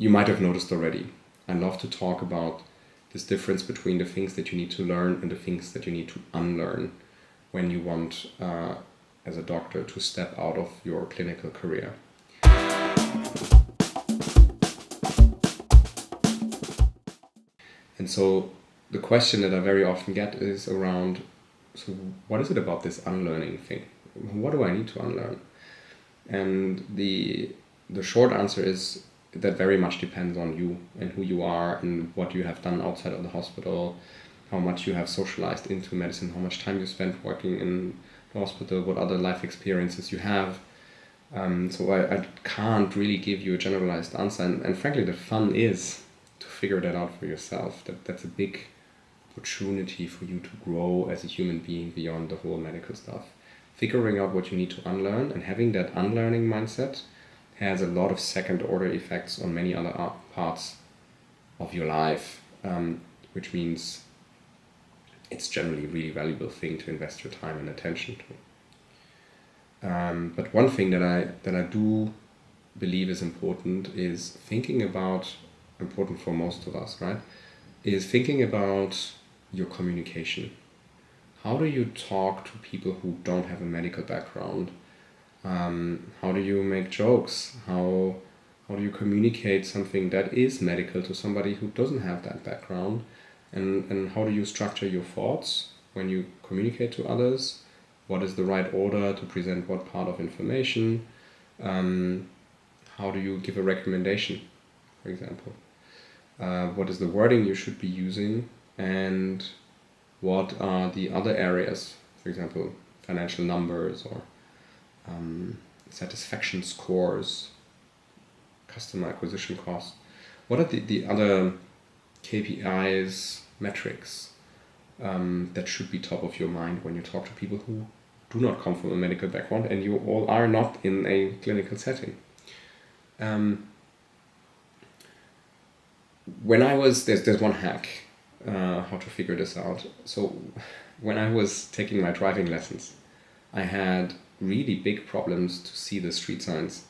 you might have noticed already, I love to talk about this difference between the things that you need to learn and the things that you need to unlearn when you want, as a doctor, to step out of your clinical career. And so the question that I very often get is around, so what is it about this unlearning thing? What do I need to unlearn? And the short answer is that very much depends on you and who you are and what you have done outside of the hospital, how much you have socialized into medicine, how much time you spent working in the hospital, what other life experiences you have. So I can't really give you a generalized answer. And frankly, the fun is to figure that out for yourself. That's a big opportunity for you to grow as a human being beyond the whole medical stuff. Figuring out what you need to unlearn and having that unlearning mindset has a lot of second order effects on many other parts of your life, which means it's generally a really valuable thing to invest your time and attention to. But one thing that I do believe is important is thinking about, important for most of us, right, is thinking about your communication. How do you talk to people who don't have a medical background? How do you make jokes? How do you communicate something that is medical to somebody who doesn't have that background? And how do you structure your thoughts when you communicate to others? What is the right order to present what part of information? How do you give a recommendation, for example? What is the wording you should be using? And what are the other areas, for example, financial numbers or satisfaction scores, customer acquisition costs? What are the other KPIs, metrics that should be top of your mind when you talk to people who do not come from a medical background and you all are not in a clinical setting? When I was, there's one hack how to figure this out. So when I was taking my driving lessons, I had really big problems to see the street signs.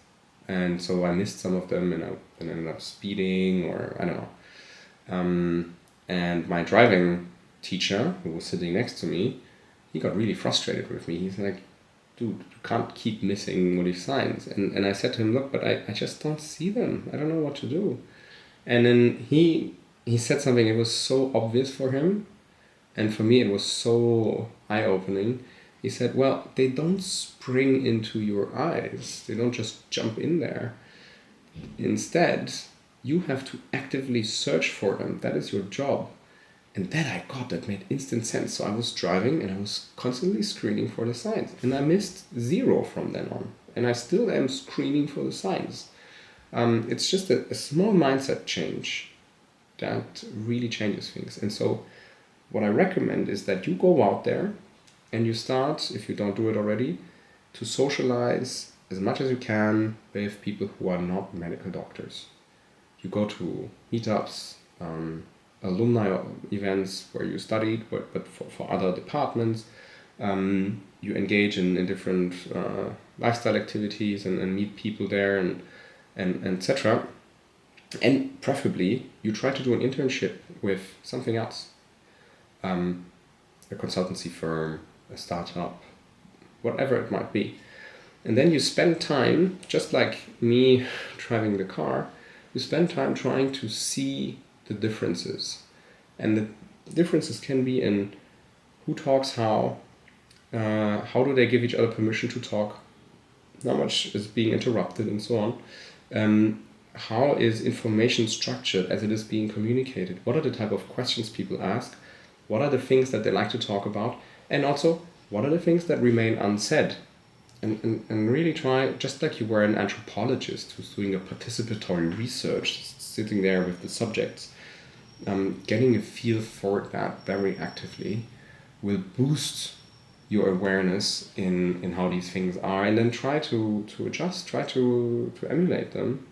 And so I missed some of them and I ended up speeding or I don't know. And my driving teacher, who was sitting next to me, he got really frustrated with me. He's like, dude, you can't keep missing all these signs. And I said to him, look, but I just don't see them. I don't know what to do. And then he said something, it was so obvious for him. And for me, it was so eye-opening. He said, well, they don't spring into your eyes. They don't just jump in there. Instead, you have to actively search for them. That is your job. And that I got, that made instant sense. So I was driving and I was constantly screening for the signs. And I missed 0 from then on. And I still am screening for the signs. It's just a small mindset change that really changes things. And so what I recommend is that you go out there and you start, if you don't do it already, to socialize as much as you can with people who are not medical doctors. You go to meetups, alumni events where you studied, but for other departments. You engage in different lifestyle activities and meet people there and etc. And preferably, you try to do an internship with something else. A consultancy firm, a startup, whatever it might be. And then you spend time, just like me driving the car, you spend time trying to see the differences. And the differences can be in who talks how do they give each other permission to talk, how much is being interrupted and so on. How is information structured as it is being communicated? What are the type of questions people ask? What are the things that they like to talk about? And also, what are the things that remain unsaid? And really try, just like you were an anthropologist who's doing a participatory research, sitting there with the subjects, getting a feel for that very actively will boost your awareness in how these things are, and then try to adjust, try to emulate them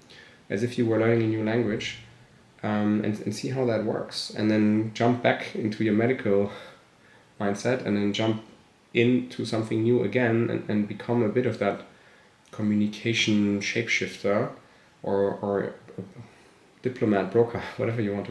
as if you were learning a new language, and see how that works. And then jump back into your medical mindset and then jump into something new again and become a bit of that communication shapeshifter or diplomat, broker, whatever you want to